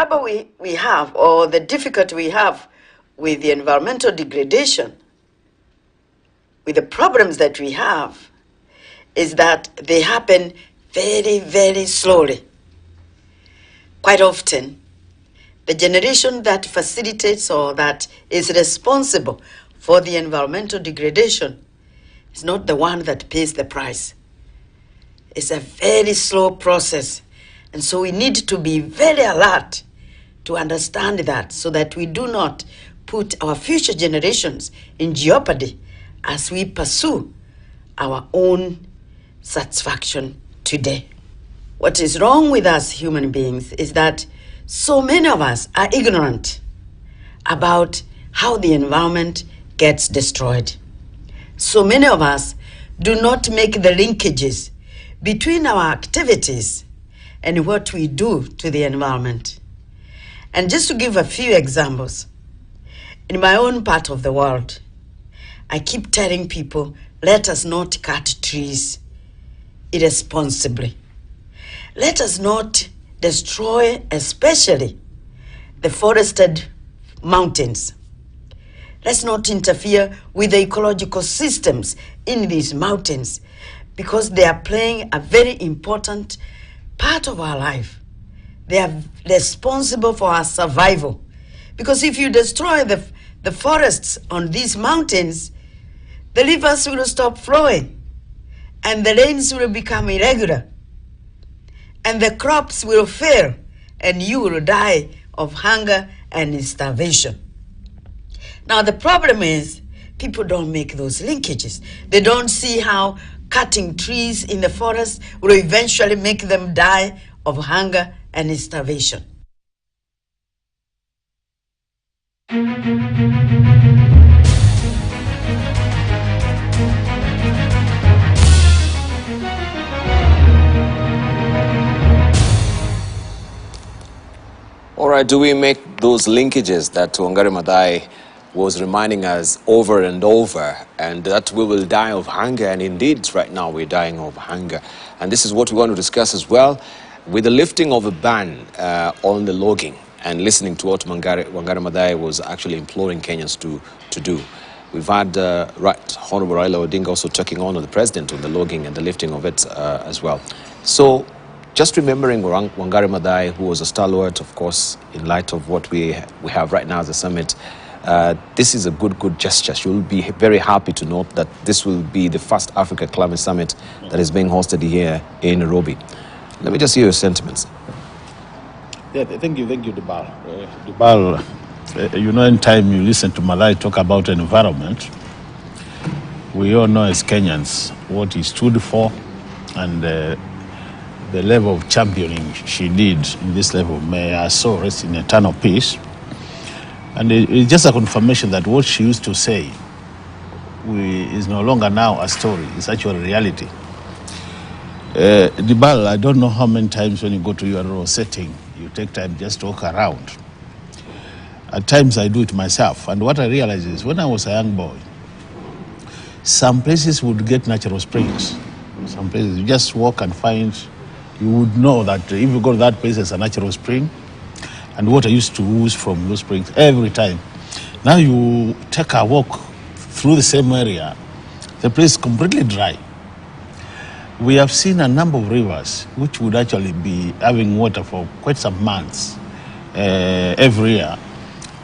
trouble we have, or the difficulty we have with the environmental degradation, with the problems that we have, is that they happen very, very slowly. Quite often, the generation that facilitates or that is responsible for the environmental degradation is not the one that pays the price. It's a very slow process. And so we need to be very alert to understand that, so that we do not put our future generations in jeopardy as we pursue our own satisfaction today. What is wrong with us human beings is that so many of us are ignorant about how the environment gets destroyed. So many of us do not make the linkages between our activities and what we do to the environment. And just to give a few examples, in my own part of the world, I keep telling people, let us not cut trees irresponsibly. Let us not destroy, especially the forested mountains. Let's not interfere with the ecological systems in these mountains, because they are playing a very important part of our life. They are responsible for our survival. Because if you destroy the forests on these mountains, the rivers will stop flowing, and the rains will become irregular, and the crops will fail, and you will die of hunger and starvation. Now the problem is, people don't make those linkages. They don't see how cutting trees in the forest will eventually make them die of hunger and starvation. All right, do we make those linkages that Wangari Maathai was reminding us over and over, and that we will die of hunger? And indeed, right now we're dying of hunger. And this is what we want to discuss as well, with the lifting of a ban on the logging, and listening to what Wangari Maathai was actually imploring Kenyans to do. We've had Right Honorable Raila Odinga also talking on the president on the logging and the lifting of it as well. So just remembering Wangari Maathai, who was a stalwart, of course, in light of what we have right now as a summit, this is a good gesture. You'll be very happy to note that this will be the first Africa Climate Summit that is being hosted here in Nairobi. Let me just hear your sentiments. Yeah, thank you, Dubal. Dubal, you know, anytime you listen to Maathai talk about environment, we all know as Kenyans what he stood for, and the level of championing she did in this level. May her soul rest in eternal peace. And it's just a confirmation that what she used to say is no longer now a story, it's actually reality. Dibal, I don't know how many times when you go to your rural setting, you take time just to walk around. At times I do it myself, and what I realize is when I was a young boy, some places would get natural springs. Some places you just walk and find, you would know that if you go to that place, there's a natural spring, and water used to ooze from those springs every time. Now you take a walk through the same area, the place is completely dry. We have seen a number of rivers which would actually be having water for quite some months every year.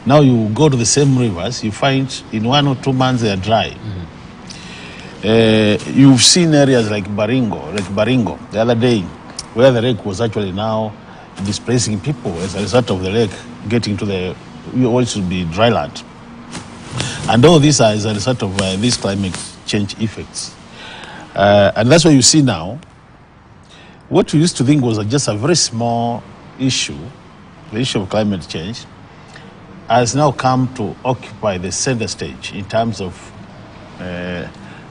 Now you go to the same rivers, you find in 1 or 2 months they are dry. You've seen areas like Baringo, the other day, where the lake was actually now displacing people as a result of the lake getting to the, what should be dry land. And all these are as a result of these climate change effects. And that's what you see now. What we used to think was just a very small issue, the issue of climate change, has now come to occupy the center stage in terms of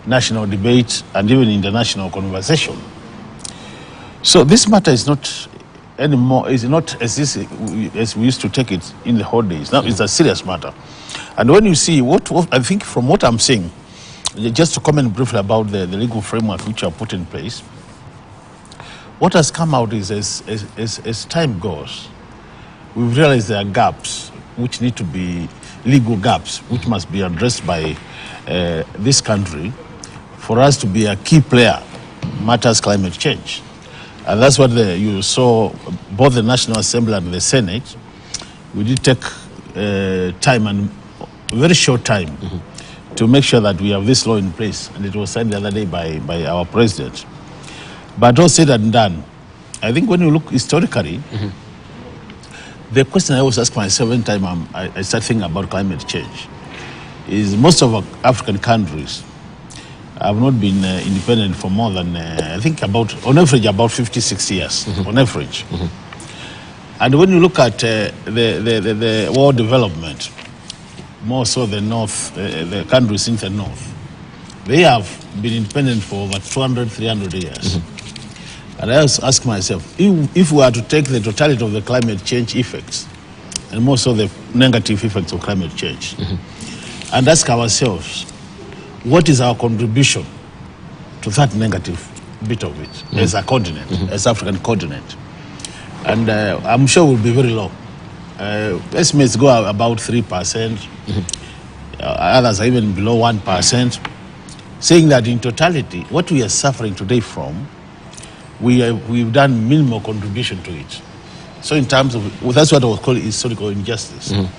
national debate and even international conversation. So this matter is not anymore, is not as we used to take it in the old days. Now it's a serious matter. And when you see what I think from what I'm saying, just to comment briefly about the legal framework which are put in place, what has come out is as time goes, we've realized there are gaps which need to be legal gaps, which must be addressed by this country for us to be a key player matters climate change. And that's what you saw, both the National Assembly and the Senate. We did take time, and very short time, to make sure that we have this law in place. And it was signed the other day by our president. But all said and done, I think when you look historically, the question I always ask myself every time I start thinking about climate change is most of our African countries have not been independent for more than, I think, on average, about 56 years, on average. And when you look at the world development, more so the north, the countries in the north, they have been independent for over 200, 300 years. And I always ask myself, if we are to take the totality of the climate change effects, and more so the negative effects of climate change, and ask ourselves, what is our contribution to that negative bit of it as a continent, as African continent? And I'm sure we'll be very low. Estimates go about 3%, others are even below 1%, saying that in totality, what we are suffering today from, we've done minimal contribution to it. So in terms of, that's what I would call historical injustice. And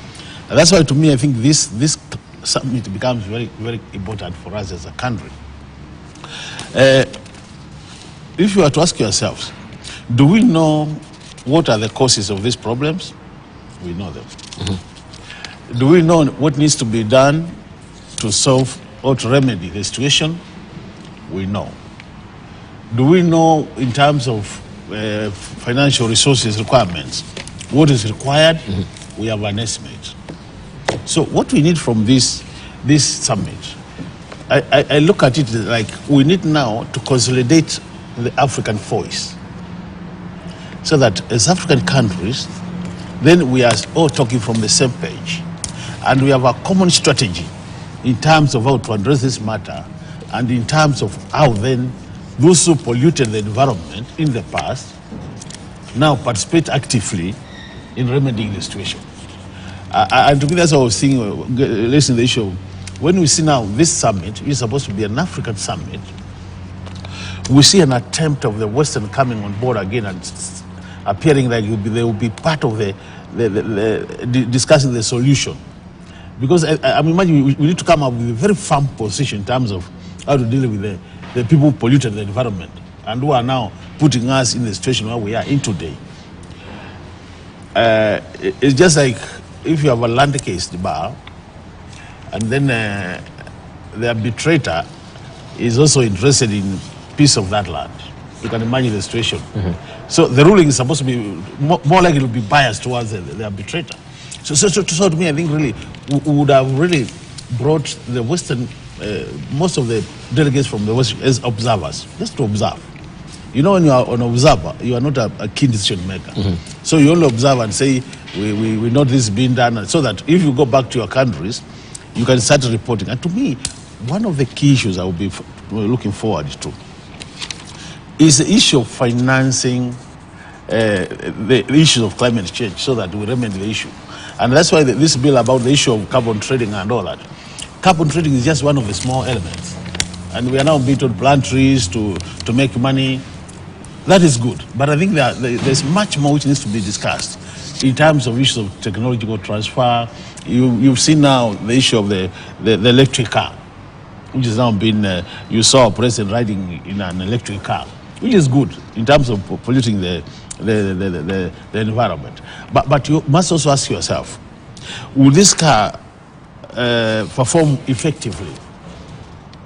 that's why, to me, I think this summit becomes very, very important for us as a country. If you were to ask yourselves, do we know what are the causes of these problems? We know them. Do we know what needs to be done to solve or to remedy the situation? We know. Do we know, in terms of financial resources requirements, what is required? We have an estimate. So what we need from this summit, I look at it like we need now to consolidate the African voice, so that as African countries, then we are all talking from the same page, and we have a common strategy in terms of how to address this matter, and in terms of how then those who polluted the environment in the past now participate actively in remedying the situation. And to me, that's what I was saying, listening to the issue. When we see now this summit is supposed to be an African summit, we see an attempt of the Western coming on board again and appearing like they will be part of the discussing the solution. Because I'm imagining we need to come up with a very firm position in terms of how to deal with the people who polluted the environment and who are now putting us in the situation where we are in today. It's just like if you have a land case, the bar, and then the arbitrator is also interested in piece of that land. You can imagine the situation. So the ruling is supposed to be more likely to be biased towards the arbitrator. So to me, I think really we would have really brought the Western, most of the delegates from the West as observers, just to observe. You know, when you are an observer, you are not a key decision maker. So you only observe and say, we know this is being done, so that if you go back to your countries, you can start reporting. And to me, one of the key issues I will be looking forward to is the issue of financing the issues of climate change, so that we remedy the issue. And that's why this bill about the issue of carbon trading and all that. Carbon trading is just one of the small elements. And we are now being told plant trees to make money. That is good. But I think there's much more which needs to be discussed in terms of issues of technological transfer. You've seen now the issue of the electric car, which is now being, you saw a president riding in an electric car, which is good in terms of polluting the environment. But you must also ask yourself, will this car perform effectively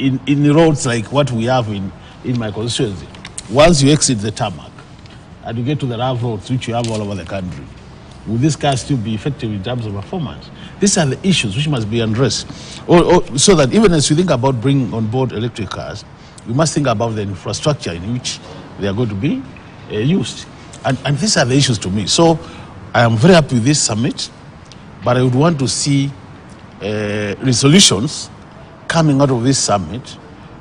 in roads like what we have in my constituency? Once you exit the tarmac and you get to the rough roads which you have all over the country, will this car still be effective in terms of performance? These are the issues which must be addressed. So that even as you think about bringing on board electric cars, you must think about the infrastructure in which they are going to be used. And these are the issues to me. So I am very happy with this summit, but I would want to see resolutions coming out of this summit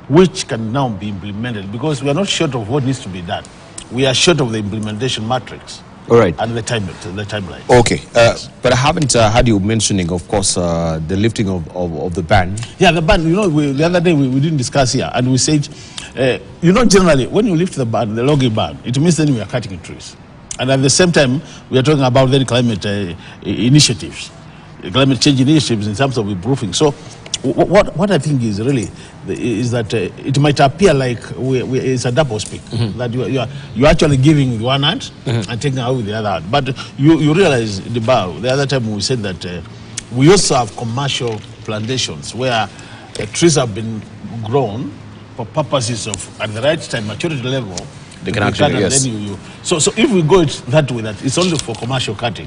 which can now be implemented, because we are not short of what needs to be done. We are short of the implementation matrix. All right. and the timeline. Okay, but I haven't had you mentioning, of course, the lifting of the ban. Yeah, the ban, you know, the other day we didn't discuss here, and we said, you know, generally, when you lift the ban, the logging ban, it means then we are cutting trees. And at the same time, we are talking about then climate initiatives, climate change initiatives in terms of improving. So what I think is really, is that it might appear like it's a double speak, that you're actually giving with one hand and taking out with the other hand. But you realize, the other time we said that we also have commercial plantations where trees have been grown for purposes of, at the right time, maturity level, they can actually, yes. So if we go that way, that it's only for commercial cutting,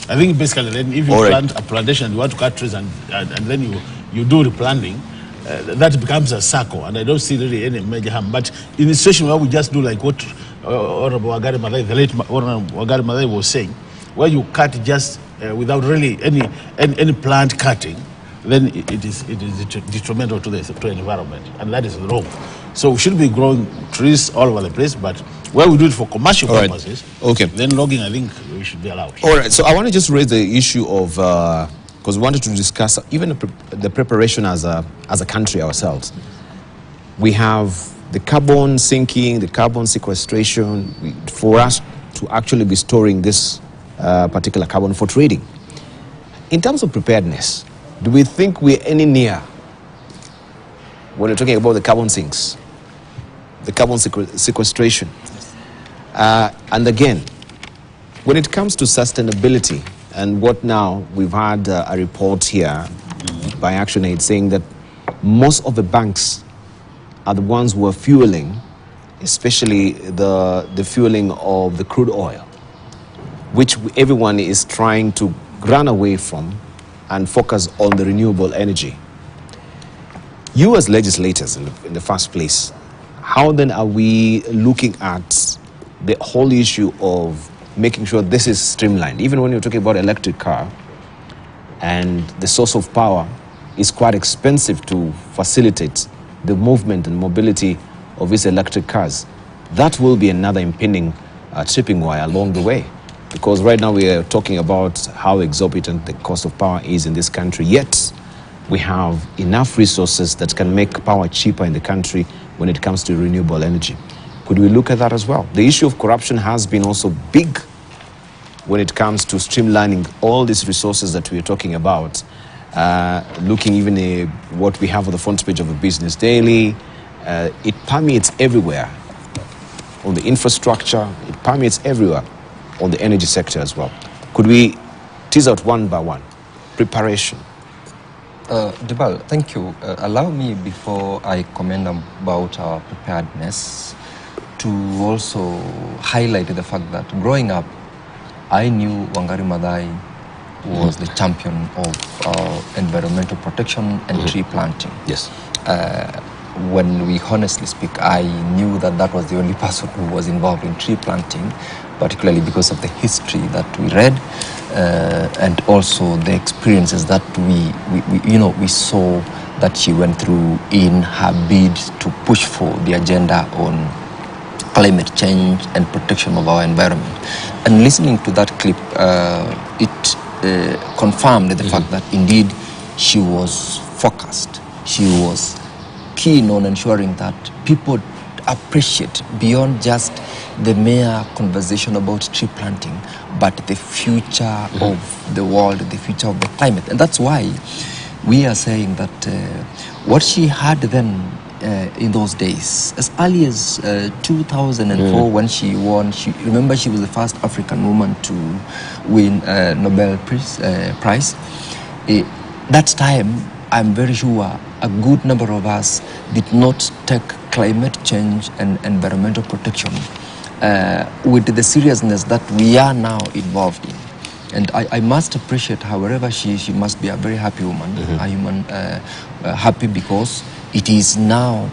I think basically then if you plant a plantation, you want to cut trees and then you do replanting, that becomes a circle, and I don't see really any major harm. But in a situation where we just do like what Honorable Wangari Maathai, the late Honorable Wangari Maathai was saying, where you cut just without really any plant cutting, then it is detrimental to the environment, and that is wrong. So we should be growing trees all over the place, but where we do it for commercial purposes, then logging, I think we should be allowed. All right, so I want to just raise the issue of, because we wanted to discuss even the preparation as a country ourselves. We have the carbon sinking, the carbon sequestration, for us to actually be storing this particular carbon for trading. In terms of preparedness, do we think we're any near when we're talking about the carbon sinks, the carbon sequestration? And again, when it comes to sustainability, and what now, we've had a report here by ActionAid saying that most of the banks are the ones who are fueling, especially the fueling of the crude oil, which everyone is trying to run away from and focus on the renewable energy. You as legislators in the first place, how then are we looking at the whole issue of making sure this is streamlined? Even when you're talking about electric car, and the source of power is quite expensive to facilitate the movement and mobility of these electric cars, that will be another impending tripping wire along the way. Because right now we are talking about how exorbitant the cost of power is in this country, yet we have enough resources that can make power cheaper in the country when it comes to renewable energy. Could we look at that as well? The issue of corruption has been also big when it comes to streamlining all these resources that we are talking about. Looking even at what we have on the front page of a Business Daily, it permeates everywhere. On the infrastructure, it permeates everywhere. On the energy sector as well. Could we tease out one by one? Preparation. Dibal, thank you. Allow me, before I comment about our preparedness, to also highlight the fact that growing up, I knew Wangari Maathai was the champion of environmental protection and tree planting. Yes. When we honestly speak, I knew that that was the only person who was involved in tree planting, particularly because of the history that we read, and also the experiences that we saw that she went through in her bid to push for the agenda on climate change and protection of our environment. And listening to that clip, it confirmed the fact that indeed she was focused. She was keen on ensuring that people appreciate beyond just the mere conversation about tree planting, but the future of the world, the future of the climate. And that's why we are saying that what she had then in those days, as early as 2004 when she won, remember she was the first African woman to win a Nobel Prize. That time, I'm very sure a good number of us did not take climate change and environmental protection with the seriousness that we are now involved in. And I must appreciate her, wherever she must be a very happy woman, a human happy, because it is now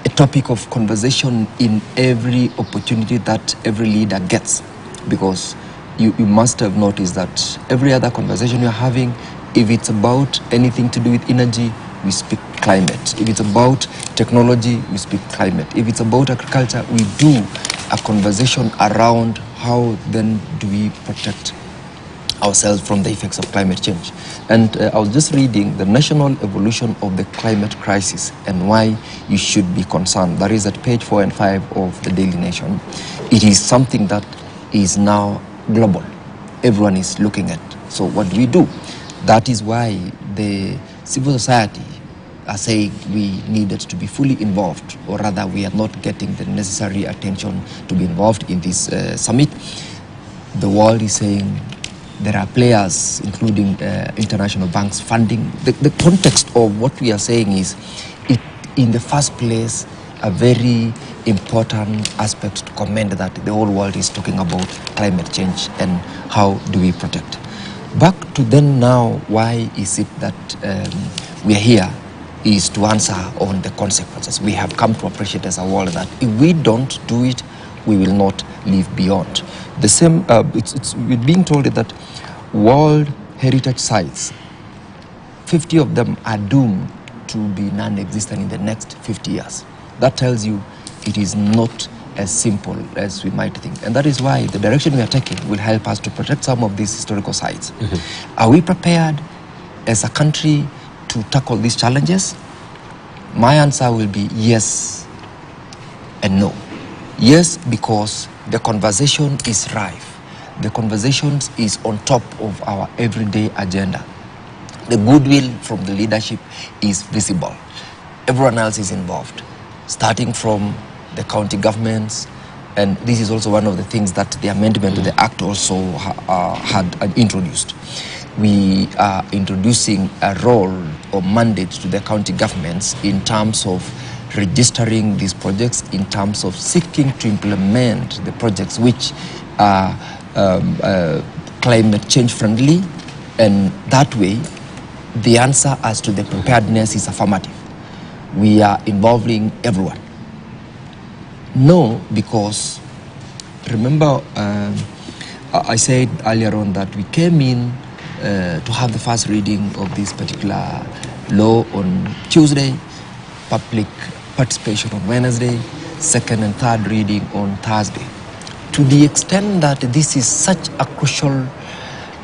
a topic of conversation in every opportunity that every leader gets. Because you must have noticed that every other conversation you're having, if it's about anything to do with energy, we speak climate. If it's about technology, we speak climate. If it's about agriculture, we do. a conversation around how then do we protect ourselves from the effects of climate change. And I was just reading the national evolution of the climate crisis and why you should be concerned. That is at page 4 and 5 of the Daily Nation. It is something that is now global. Everyone is looking at. So what do we do? That is why the civil society are saying we needed to be fully involved, or rather we are not getting the necessary attention to be involved in this summit. The world is saying there are players, including international banks, funding. The context of what we are saying is, it, in the first place, a very important aspect to commend that the whole world is talking about climate change and how do we protect. Back to then now, why is it that we are here, is to answer on the consequences. We have come to appreciate as a world that if we don't do it, we will not live beyond. The same, we're being told that World Heritage Sites, 50 of them are doomed to be non-existent in the next 50 years. That tells you it is not as simple as we might think. And that is why the direction we are taking will help us to protect some of these historical sites. Mm-hmm. Are we prepared as a country to tackle these challenges? My answer will be yes and no. Yes, because the conversation is rife. The conversation is on top of our everyday agenda. The goodwill from the leadership is visible. Everyone else is involved, starting from the county governments, and this is also one of the things that the amendment to the Act also had introduced. We are introducing a role or mandate to the county governments in terms of registering these projects, in terms of seeking to implement the projects which are climate change friendly, and that way the answer as to the preparedness is affirmative. We are involving everyone. No, because remember I said earlier on that we came in to have the first reading of this particular law on Tuesday, public participation on Wednesday, second and third reading on Thursday. To the extent that this is such a crucial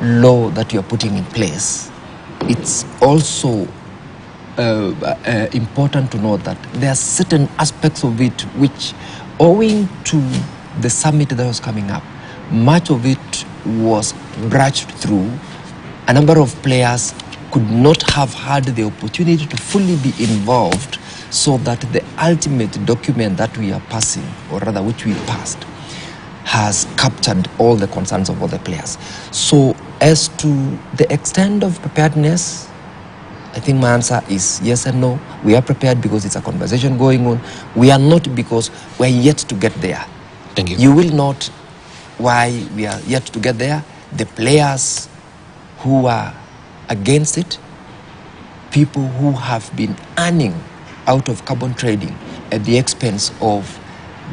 law that you are putting in place, it's also important to know that there are certain aspects of it which, owing to the summit that was coming up, much of it was brushed through. A number of players could not have had the opportunity to fully be involved, so that the ultimate document that we are passing, or rather which we passed, has captured all the concerns of all the players. So as to the extent of preparedness, I think my answer is yes and no. We are prepared because it's a conversation going on. We are not because we're yet to get there. Thank you. You will note why we are yet to get there. The players who are against it, people who have been earning out of carbon trading at the expense of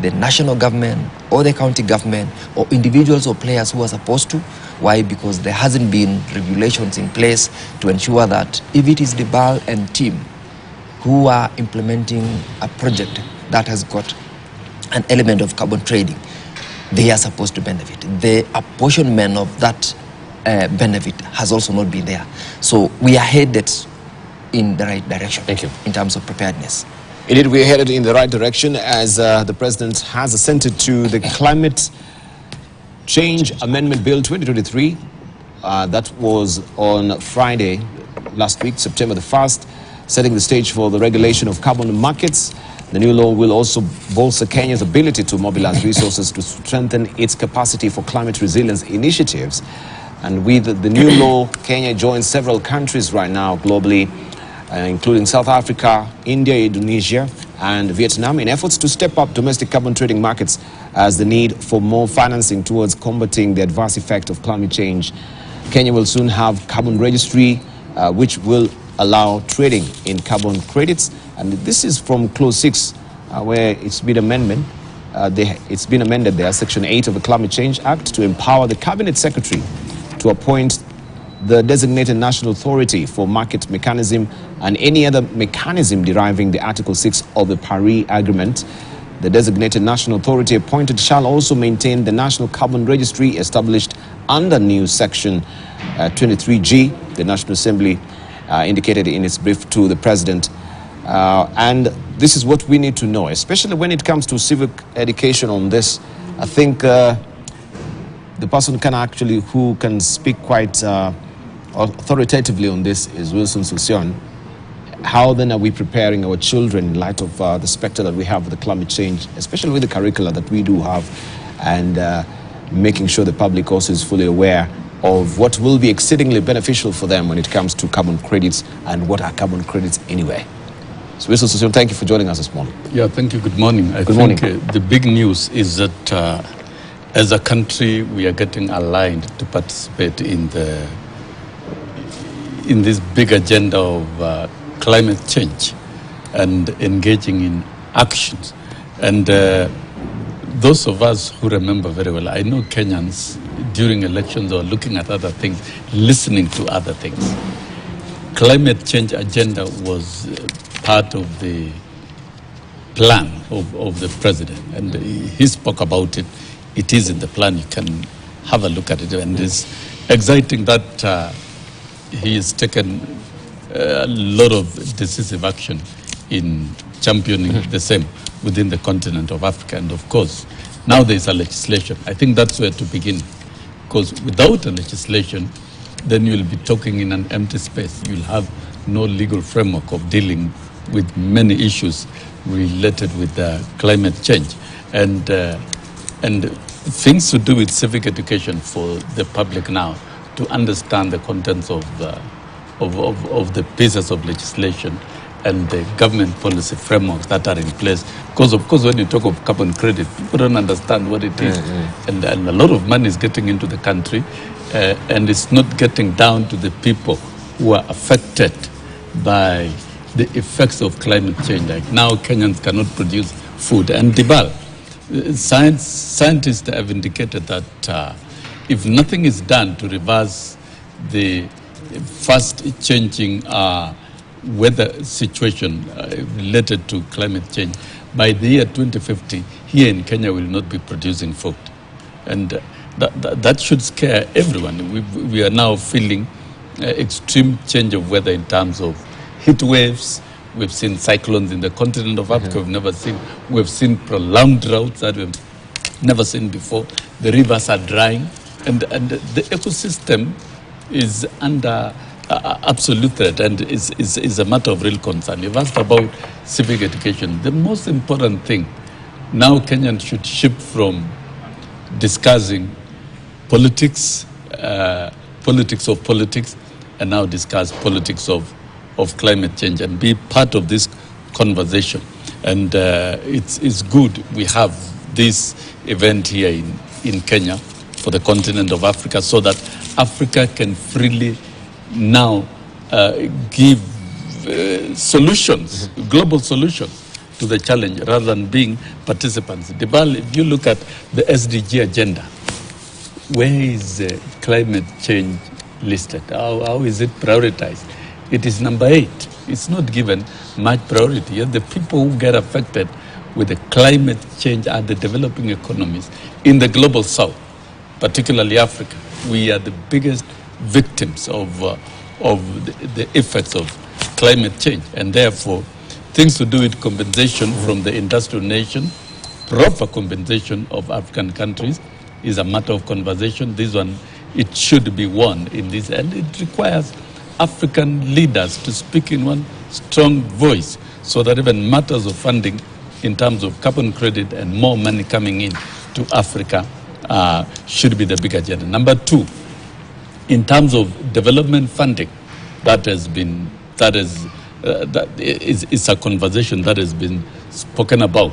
the national government or the county government or individuals or players who are supposed to. Why? Because there hasn't been regulations in place to ensure that if it is the BAL and team who are implementing a project that has got an element of carbon trading, they are supposed to benefit. The apportionment of that benefit has also not been there. So we are headed in the right direction. Thank you. In terms of preparedness. Indeed, we're headed in the right direction as the President has assented to the Climate Change Amendment Bill 2023. That was on Friday last week, September the 1st, setting the stage for the regulation of carbon markets. The new law will also bolster Kenya's ability to mobilize resources to strengthen its capacity for climate resilience initiatives. And with the new law, Kenya joins several countries right now globally, including South Africa, India, Indonesia, and Vietnam, in efforts to step up domestic carbon trading markets as the need for more financing towards combating the adverse effect of climate change. Kenya will soon have carbon registry, which will allow trading in carbon credits. And this is from Clause 6, where it's been amended. It's been amended there, Section 8 of the Climate Change Act, to empower the Cabinet Secretary to appoint the designated national authority for market mechanism and any other mechanism deriving the Article 6 of the Paris Agreement. The designated national authority appointed shall also maintain the National Carbon Registry established under new Section 23G, the National Assembly indicated in its brief to the President. And this is what we need to know, especially when it comes to civic education on this. I think the person who can speak quite authoritatively on this is Wilson Sossion. How then are we preparing our children in light of the specter that we have with the climate change, especially with the curricula that we do have, and making sure the public also is fully aware of what will be exceedingly beneficial for them when it comes to carbon credits, and what are carbon credits anyway? So, Wilson Sossion, thank you for joining us this morning. Yeah, thank you. Good morning. I think the big news is that as a country, we are getting aligned to participate in this big agenda of climate change and engaging in actions. And those of us who remember very well, I know Kenyans during elections are looking at other things, listening to other things. Climate change agenda was part of the plan of the president, and he spoke about it. It is in the plan. You can have a look at it, and it's exciting that he has taken a lot of decisive action in championing the same within the continent of Africa. And of course, now there is a legislation. I think that's where to begin, because without a legislation, then you'll be talking in an empty space. You'll have no legal framework of dealing with many issues related with climate change. And things to do with civic education for the public now, to understand the contents of the pieces of legislation and the government policy frameworks that are in place. Because of course, when you talk of carbon credit, people don't understand what it is. And a lot of money is getting into the country, and it's not getting down to the people who are affected by the effects of climate change. Like now, Kenyans cannot produce food. And Dibal, scientists have indicated that if nothing is done to reverse the fast changing weather situation related to climate change, by the year 2050, here in Kenya will not be producing food. And that should scare everyone. We are now feeling extreme change of weather in terms of heat waves. We've seen cyclones in the continent of Africa we've seen prolonged droughts that we've never seen before. The rivers are drying, and the ecosystem is under absolute threat, and is a matter of real concern. You've asked about civic education. The most important thing now, Kenyans should shift from discussing politics of politics, and now discuss politics of climate change and be part of this conversation. And it's good we have this event here in Kenya for the continent of Africa, so that Africa can freely now give solutions, global solutions to the challenge, rather than being participants. Dibal, if you look at the SDG agenda, where is climate change listed? How is it prioritized? It is number 8. It's not given much priority. Yet the people who get affected with the climate change are the developing economies in the global south, particularly Africa. We are the biggest victims of the effects of climate change, and therefore things to do with compensation from the industrial nation, proper compensation of African countries is a matter of conversation. This one, it should be won in this, and it requires African leaders to speak in one strong voice, so that even matters of funding in terms of carbon credit and more money coming in to Africa should be the big agenda. Number 2, in terms of development funding, that is a conversation that has been spoken about.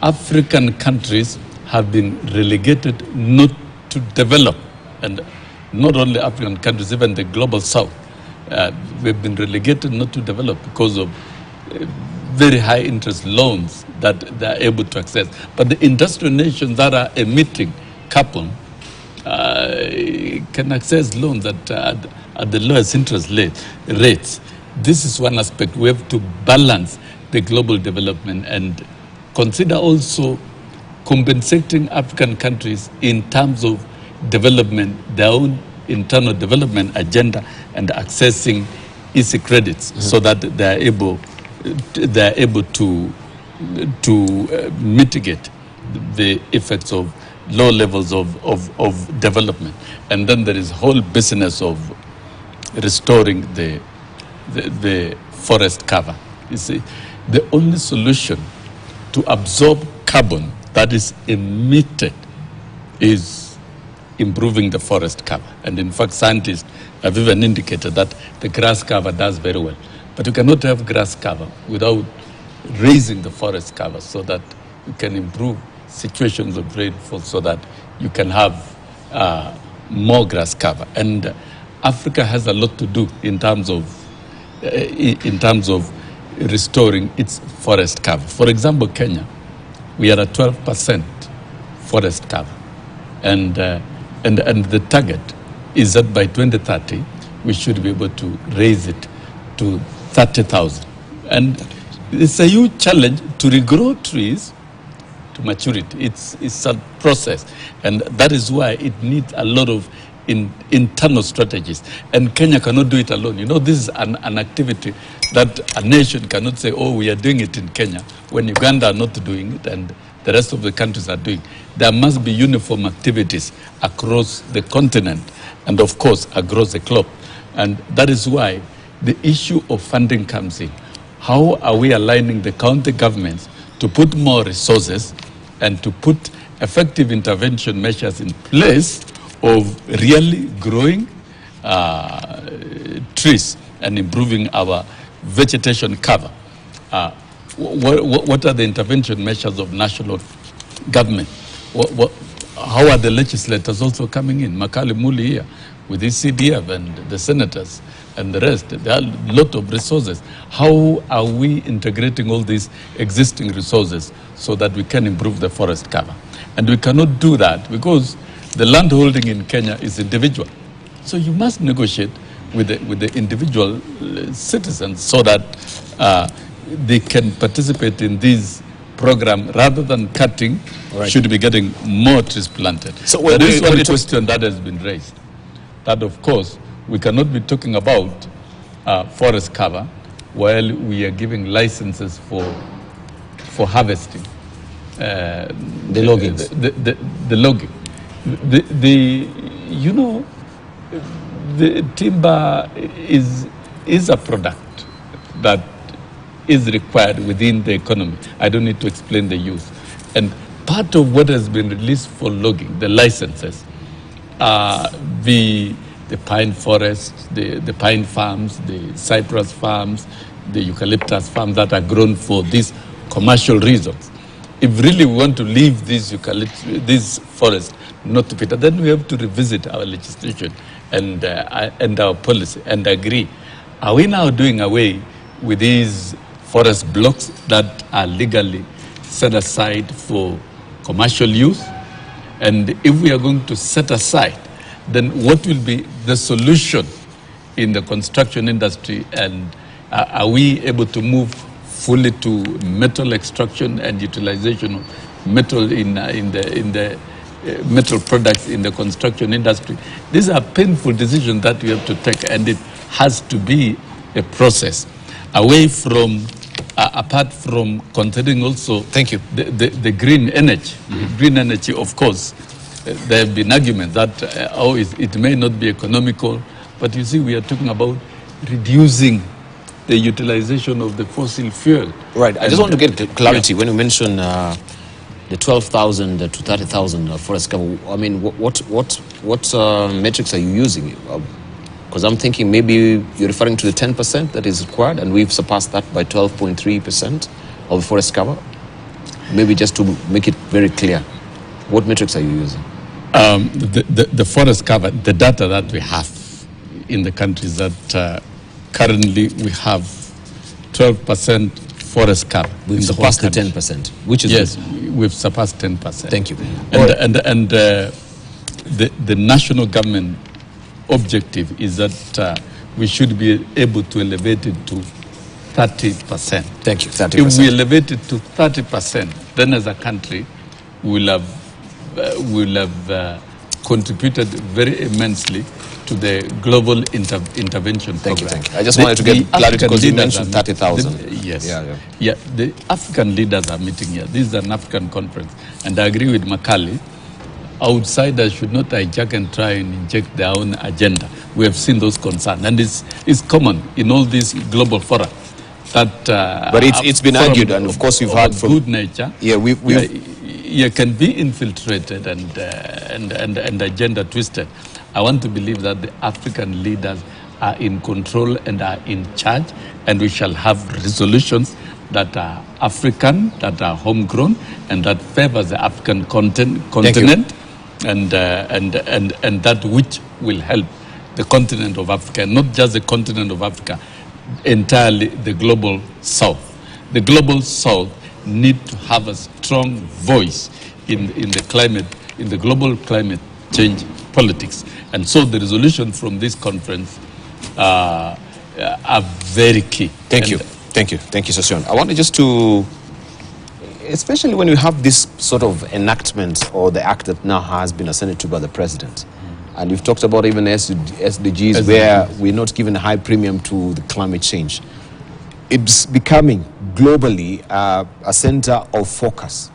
African countries have been relegated not to develop, and not only African countries, even the global south, we've been relegated not to develop because of very high interest loans that they're able to access. But the industrial nations that are emitting carbon can access loans at the lowest interest rates. This is one aspect. We have to balance the global development, and consider also compensating African countries in terms of development, their own internal development agenda, and accessing easy credits so that they are able to mitigate the effects of low levels of development. And then there is whole business of restoring the forest cover. You see, the only solution to absorb carbon that is emitted is improving the forest cover. And in fact, scientists have even indicated that the grass cover does very well. But you cannot have grass cover without raising the forest cover so that you can improve situations of rainfall so that you can have more grass cover. And Africa has a lot to do in terms of restoring its forest cover. For example, Kenya, we are at 12% forest cover. And the target is that by 2030, we should be able to raise it to 30,000. And it's a huge challenge to regrow trees to maturity. It's a process. And that is why it needs a lot of internal strategies. And Kenya cannot do it alone. You know, this is an activity that a nation cannot say, oh, we are doing it in Kenya, when Uganda are not doing it and the rest of the countries are doing. There must be uniform activities across the continent and, of course, across the globe. And that is why the issue of funding comes in. How are we aligning the county governments to put more resources and to put effective intervention measures in place of really growing trees and improving our vegetation cover? What are the intervention measures of national government? How are the legislators also coming in? Makali Muli here with his CDF and the senators and the rest. There are a lot of resources. How are we integrating all these existing resources so that we can improve the forest cover? And we cannot do that because the land holding in Kenya is individual. So you must negotiate with the individual citizens so that they can participate in these program rather than cutting. Right. Should be getting more trees planted. So there is one question that has been raised, that of course we cannot be talking about forest cover while we are giving licenses for harvesting. The logging. The logging. You know, the timber is a product that is required within the economy. I don't need to explain the use. And part of what has been released for logging, the licenses, the pine forests, the pine farms, the cypress farms, the eucalyptus farms that are grown for these commercial reasons. If really we want to leave these forests not to Peter, then we have to revisit our legislation and our policy and agree. Are we now doing away with these forest blocks that are legally set aside for commercial use? And if we are going to set aside, then what will be the solution in the construction industry? And are we able to move fully to metal extraction and utilization of metal in the metal products in the construction industry? These are painful decisions that we have to take, and it has to be a process away from, apart from considering also the green energy. Green energy, of course, there have been arguments that it may not be economical, but you see, we are talking about reducing the utilization of the fossil fuel. Right. I just want to get clarity. When you mention the 12,000 to 30,000 forest cover, I mean, what metrics are you using? Because I'm thinking maybe you're referring to the 10% that is required, and we've surpassed that by 12.3% of forest cover. Maybe just to make it very clear, what metrics are you using? The forest cover, the data that we have in the country is that currently we have 12% forest cover. We've surpassed the 10%, which is yes, we've surpassed 10%. Thank you. And the national government objective is that we should be able to elevate it to 30%. Thank you, 30%. If we elevate it to 30%, then as a country, we'll have contributed very immensely to the global intervention program. Thank you. I just wanted to get clarity because you mentioned 30,000. Yes. Yeah. The African leaders are meeting here. This is an African conference. And I agree with Makali. Outsiders should not hijack and try and inject their own agenda. We have seen those concerns. And it's common in all these global fora. That, but it's been argued, and of course you've heard from good nature. Yeah, you can be infiltrated and agenda twisted. I want to believe that the African leaders are in control and are in charge, and we shall have resolutions that are African, that are homegrown, and that favors the African continent, and that which will help the continent of Africa, not just the continent of Africa, entirely the global South. The global South need to have a strong voice in the global climate change politics. And so the resolution from this conference are very key. Thank you, Session. I wanted just to, especially when you have this sort of enactment or the act that now has been assented to by the president, and you've talked about even SDGs where we're not giving a high premium to the climate change. It's becoming globally a center of focus.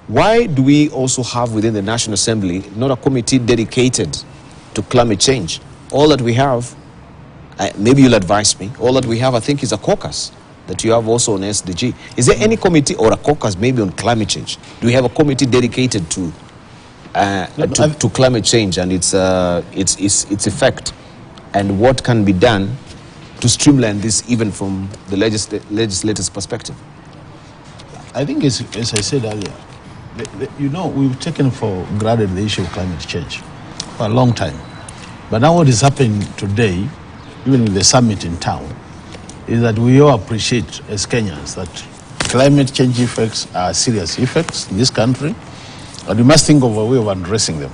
Why do we also have within the National Assembly not a committee dedicated to climate change? All that we have, maybe you'll advise me, all that we have I think is a caucus that you have also on SDG. Is there any committee or a caucus maybe on climate change? Do we have a committee dedicated to climate change and its effect, and what can be done to streamline this even from the legislator's perspective? I think as I said earlier, we've taken for granted the issue of climate change for a long time. But now what is happening today, even with the summit in town, is that we all appreciate as Kenyans that climate change effects are serious effects in this country, and we must think of a way of addressing them.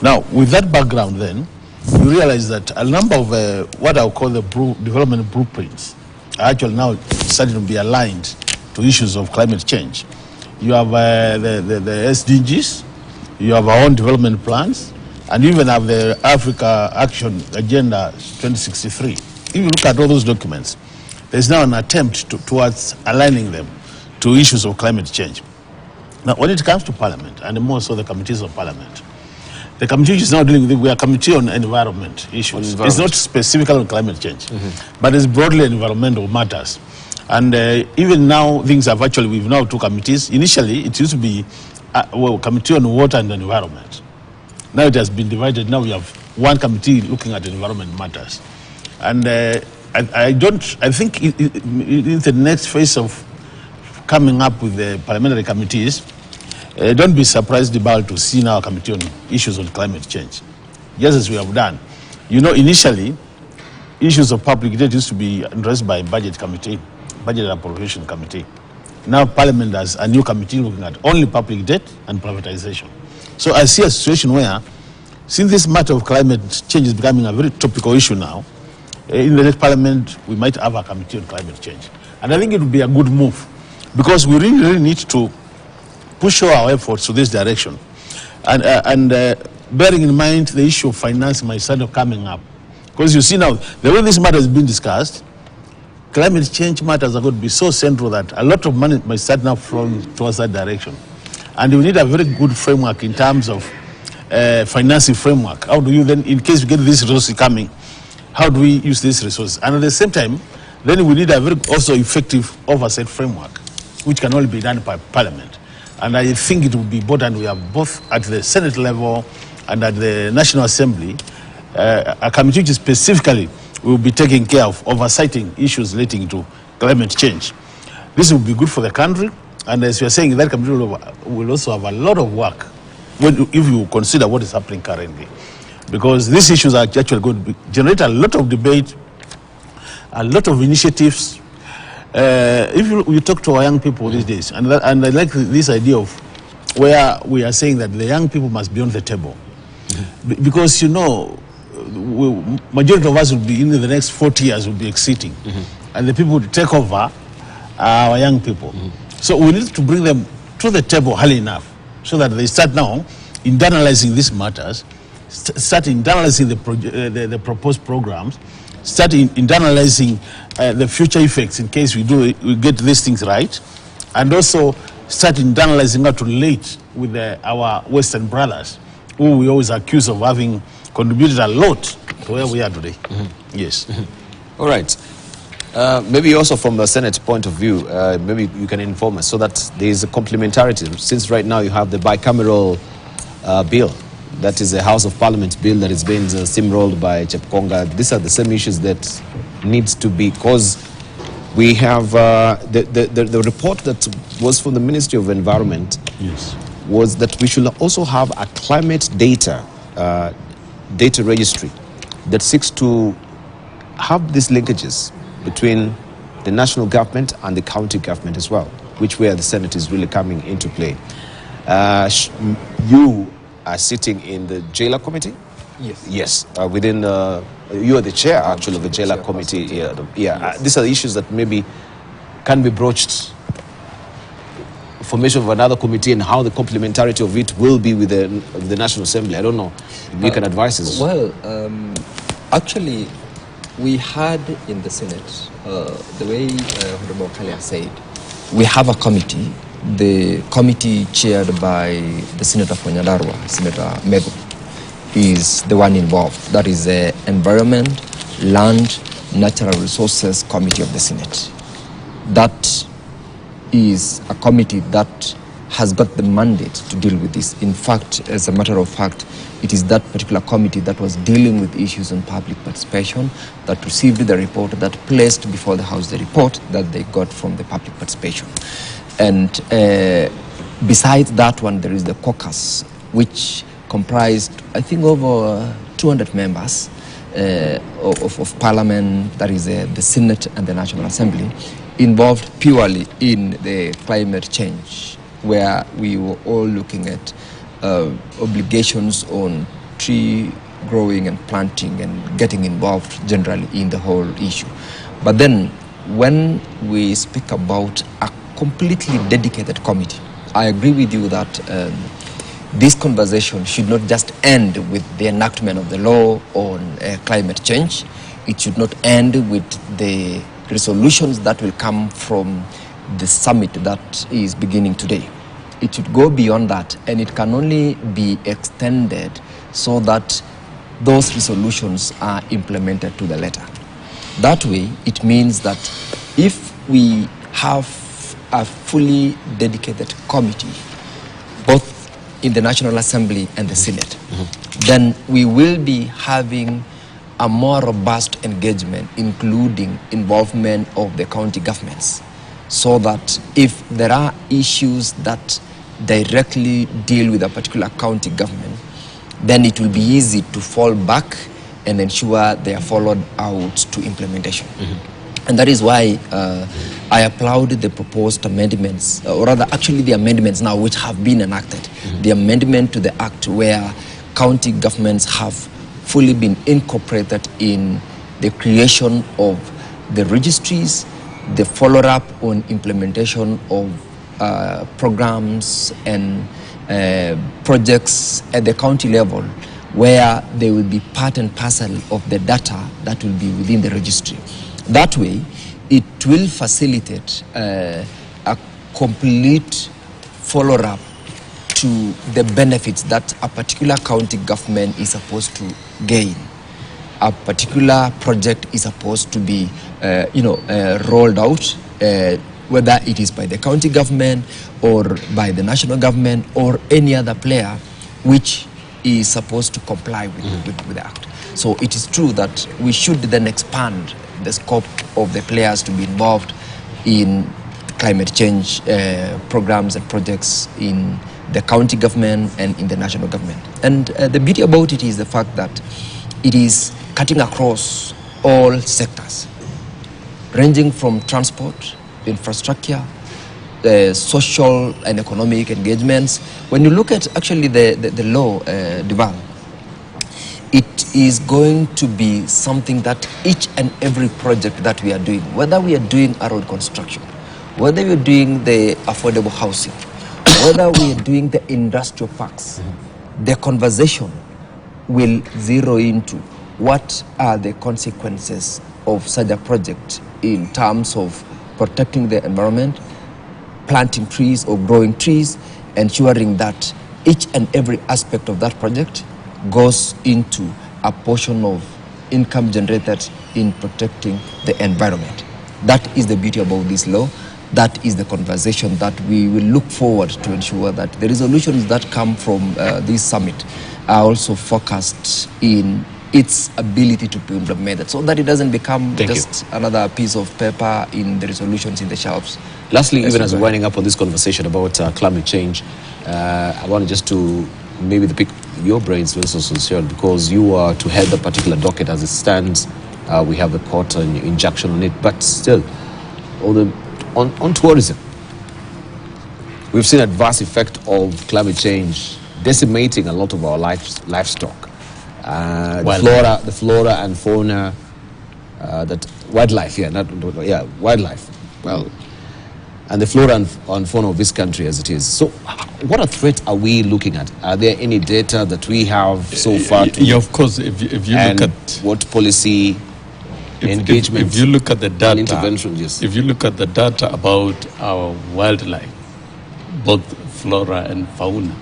Now, with that background then, you realize that a number of what I'll call the development blueprints are actually now starting to be aligned to issues of climate change. You have the SDGs, you have our own development plans, and you even have the Africa Action Agenda 2063. If you look at all those documents, there's now an attempt towards aligning them to issues of climate change. Now, when it comes to Parliament, and more so the committees of Parliament, the committee is now dealing with, we are a committee on environment issues. It's not specifically on climate change, but it's broadly environmental matters. And even now, things have actually, we've now two committees. Initially, it used to be a committee on water and environment. Now it has been divided. Now we have one committee looking at environment matters. And I think in the next phase of coming up with the parliamentary committees, don't be surprised about to see now a committee on issues on climate change, just as we have done. Initially, issues of public debt used to be addressed by budget and appropriation committee. Now Parliament has a new committee looking at only public debt and privatization. So I see a situation where, since this matter of climate change is becoming a very topical issue now, in the next Parliament we might have a committee on climate change. And I think it would be a good move, because we really need to push our efforts to this direction. And bearing in mind the issue of finance might start coming up. Because you see now, the way this matter has been discussed, climate change matters are going to be so central that a lot of money might start now flowing towards that direction. And we need a very good framework in terms of financing framework. How do you then, in case we get this resource coming, how do we use this resource? And at the same time, then we need a very also effective oversight framework, which can only be done by Parliament. And I think it would be important we have both at the Senate level and at the National Assembly, a committee which specifically will be taking care of oversighting issues relating to climate change. This will be good for the country, and as we are saying, that committee will also have a lot of work if you consider what is happening currently. Because these issues are actually going to generate a lot of debate, a lot of initiatives. If you talk to our young people these days, and I like this idea of where we are saying that the young people must be on the table. Because, majority of us will be, in the next 40 years, will be exiting. and the people to take over our young people. So we need to bring them to the table early enough so that they start now internalizing these matters, start internalizing the proposed programs, start internalizing the future effects in case we get these things right, and also start internalizing how to relate with our Western brothers, who we always accuse of having contributed a lot to where we are today. Yes. All right. Maybe also from the Senate point of view, maybe you can inform us so that there is a complementarity. Since right now you have the bicameral bill, that is a House of Parliament bill that is being steamrolled by Chepkonga. These are the same issues that needs to be, because we have the report that was from the Ministry of Environment. Yes. Was that we should also have a climate data registry that seeks to have these linkages between the national government and the county government as well, which where the Senate is really coming into play. You are sitting in the jailer committee? Yes. Yes. Within, you are the chair actually of the jailer committee. These are the issues that maybe can be broached. Formation of another committee and how the complementarity of it will be with the National Assembly. I don't know. You can advise us. Well, actually, we had in the Senate, the way Honorable Kalia said, we have a committee. The committee chaired by the Senator from Nyandarua, Senator Mego, is the one involved. That is the Environment, Land, Natural Resources Committee of the Senate. That is a committee that has got the mandate to deal with this. In fact, as a matter of fact, it is that particular committee that was dealing with issues on public participation that received the report, that placed before the House the report that they got from the public participation. And besides that one, there is the caucus, which comprised, I think, over 200 members of Parliament, that is the Senate and the National Assembly, involved purely in the climate change, where we were all looking at obligations on tree growing and planting and getting involved generally in the whole issue. But then when we speak about a completely dedicated committee, I agree with you that this conversation should not just end with the enactment of the law on climate change. It should not end with the resolutions that will come from the summit that is beginning today. It should go beyond that, and it can only be extended so that those resolutions are implemented to the letter. That way, it means that if we have a fully dedicated committee, both in the National Assembly and the Senate, then we will be having a more robust engagement, including involvement of the county governments, so that if there are issues that directly deal with a particular county government, then it will be easy to fall back and ensure they are followed out to implementation. And that is why I applaud the proposed amendments, or rather actually the amendments now which have been enacted. The amendment to the Act where county governments have fully been incorporated in the creation of the registries, the follow-up on implementation of programs and projects at the county level, where they will be part and parcel of the data that will be within the registry. That way, it will facilitate a complete follow-up to the benefits that a particular county government is supposed to gain. A particular project is supposed to be, rolled out, whether it is by the county government or by the national government or any other player which is supposed to comply with the Act. So it is true that we should then expand the scope of the players to be involved in climate change programs and projects in the county government and in the national government. And the beauty about it is the fact that it is cutting across all sectors, ranging from transport, infrastructure, social and economic engagements. When you look at actually the law, Divan, it is going to be something that each and every project that we are doing, whether we are doing a road construction, whether we are doing the affordable housing, whether we are doing the industrial parks, the conversation will zero into what are the consequences of such a project in terms of protecting the environment, planting trees or growing trees, ensuring that each and every aspect of that project goes into a portion of income generated in protecting the environment. That is the beauty about this law. That is the conversation that we will look forward to ensure that the resolutions that come from this summit are also focused in its ability to be implemented, so that it doesn't become another piece of paper in the resolutions in the shelves. Lastly, even as we're winding up on this conversation about climate change, I want just to maybe pick your brains, Mr. Sonsio, because you are to head the particular docket as it stands. We have the court injunction on it, but still, on tourism, we've seen adverse effect of climate change decimating a lot of our livestock. The flora and fauna, wildlife, wildlife. Well, and the flora and fauna of this country as it is. So, what a threat are we looking at? Are there any data that we have so far? Of course, if you look at what policy engagement, if you look at the data, intervention, yes. If you look at the data about our wildlife, both flora and fauna,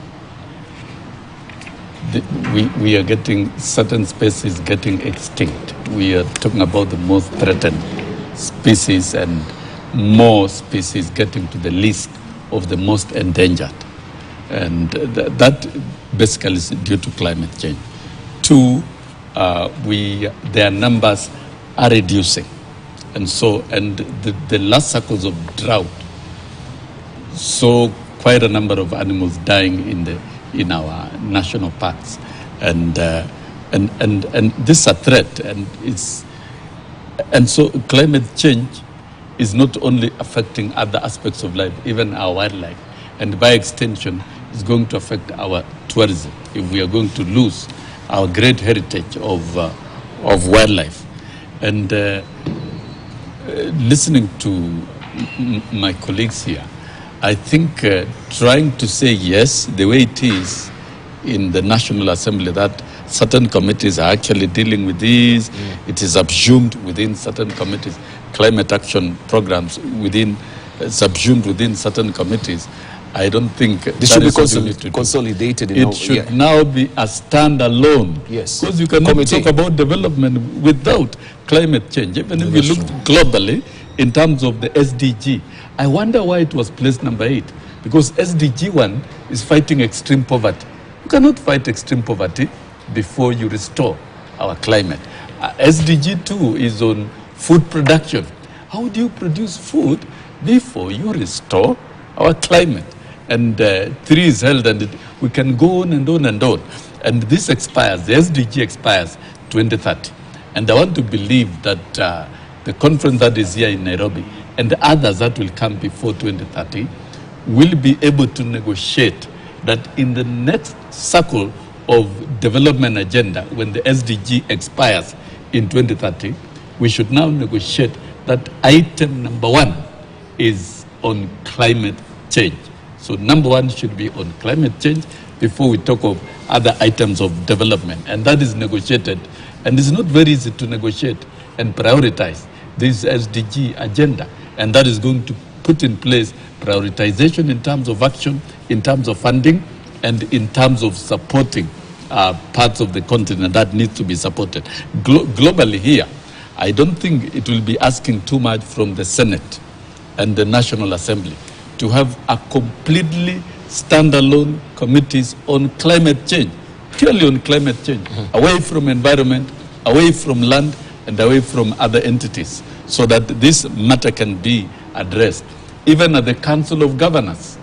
we are getting certain species getting extinct. We are talking about the most threatened species and more species getting to the list of the most endangered. And that basically is due to climate change. Two, their numbers are reducing. And so, the last cycles of drought saw quite a number of animals dying in our national parks, and this is a threat, and so climate change is not only affecting other aspects of life, even our wildlife, and by extension is going to affect our tourism if we are going to lose our great heritage of wildlife. And listening to my colleagues here, I think trying to say yes, the way it is in the National Assembly, that certain committees are actually dealing with these, it is subsumed within certain committees, climate action programs subsumed within certain committees. I don't think this should be consolidated. It should now be a standalone. Yes. Because you cannot talk about development without climate change. Even if you look globally, in terms of the SDG, I wonder why it was placed number 8. Because SDG 1 is fighting extreme poverty. You cannot fight extreme poverty before you restore our climate. SDG 2 is on food production. How do you produce food before you restore our climate? And 3 is held, and we can go on and on and on. And this expires, the SDG expires 2030. And I want to believe that the conference that is here in Nairobi and the others that will come before 2030 will be able to negotiate that in the next cycle of development agenda, when the SDG expires in 2030, we should now negotiate that item number 1 is on climate change. So number 1 should be on climate change before we talk of other items of development. And that is negotiated. And it's not very easy to negotiate and prioritize this SDG agenda. And that is going to put in place prioritization in terms of action, in terms of funding, and in terms of supporting parts of the continent that need to be supported. Globally here, I don't think it will be asking too much from the Senate and the National Assembly to have a completely standalone committees on climate change, purely on climate change, away from environment, away from land, and away from other entities, so that this matter can be addressed. Even at the Council of Governors,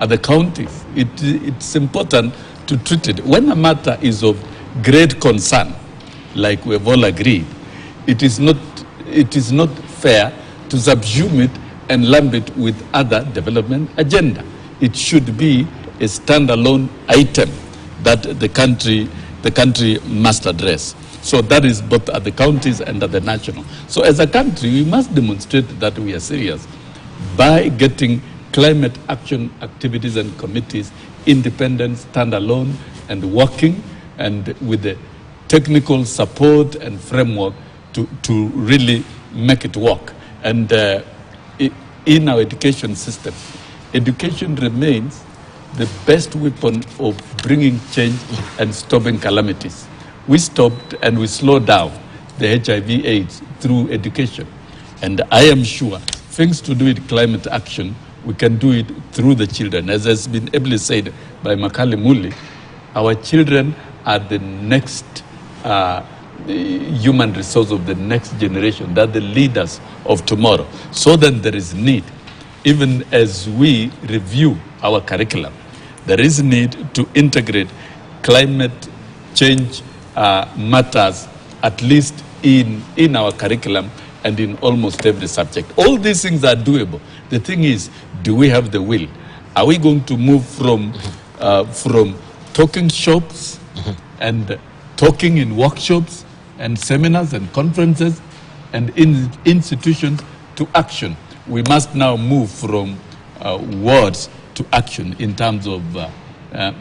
at the counties, it's important to treat it. When a matter is of great concern, like we've all agreed, it is not fair to subsume it and lump it with other development agenda. It should be a standalone item that the country the country must address. So that is both at the counties and at the national. So as a country, we must demonstrate that we are serious by getting climate action activities and committees independent, standalone, and working, and with the technical support and framework to really make it work. And in our education system, education remains the best weapon of bringing change and stopping calamities. We stopped and we slowed down the HIV/AIDS through education. And I am sure, things to do with climate action, we can do it through the children. As has been ably said by Makali Muli, our children are the next human resource of the next generation. They're the leaders of tomorrow. So then there is need, even as we review our curriculum, there is need to integrate climate change matters, at least in our curriculum and in almost every subject. All these things are doable. The thing is, do we have the will? Are we going to move from talking shops and talking in workshops and seminars and conferences and in institutions to action? We must now move from words to action in terms of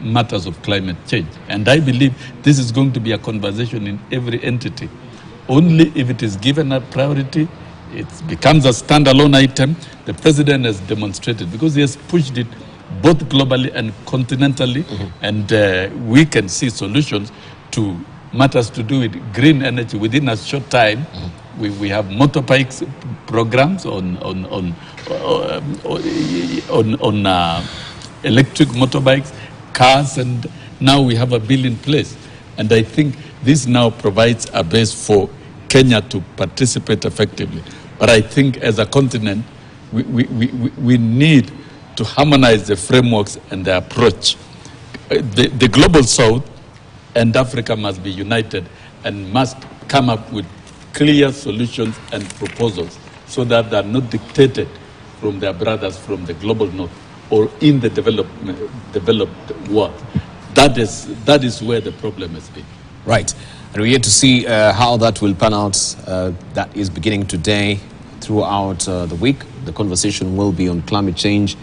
matters of climate change. And I believe this is going to be a conversation in every entity. Only if it is given a priority, it becomes a standalone item. The president has demonstrated, because he has pushed it both globally and continentally, and we can see solutions to matters to do with green energy within a short time. We have motorbikes programs on electric motorbikes, cars, and now we have a bill in place. And I think this now provides a base for Kenya to participate effectively. But I think as a continent, we need to harmonize the frameworks and the approach. The global south and Africa must be united and must come up with clear solutions and proposals so that they are not dictated from their brothers from the global north or in the developed world. That is where the problem has been. Right. And we're yet to see how that will pan out. That is beginning today throughout the week. The conversation will be on climate change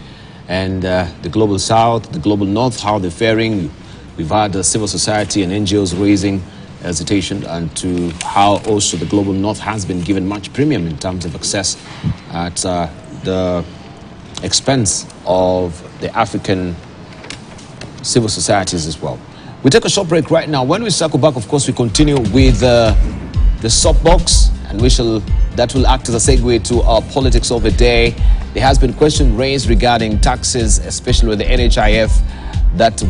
and the global south, the global north, how they're faring. We've had civil society and NGOs raising hesitation, and to how also the global north has been given much premium in terms of access at the expense of the African civil societies as well. We take a short break right now. When we circle back, of course, we continue with the soapbox, and that will act as a segue to our politics of the day. There has been question raised regarding taxes, especially with the NHIF, that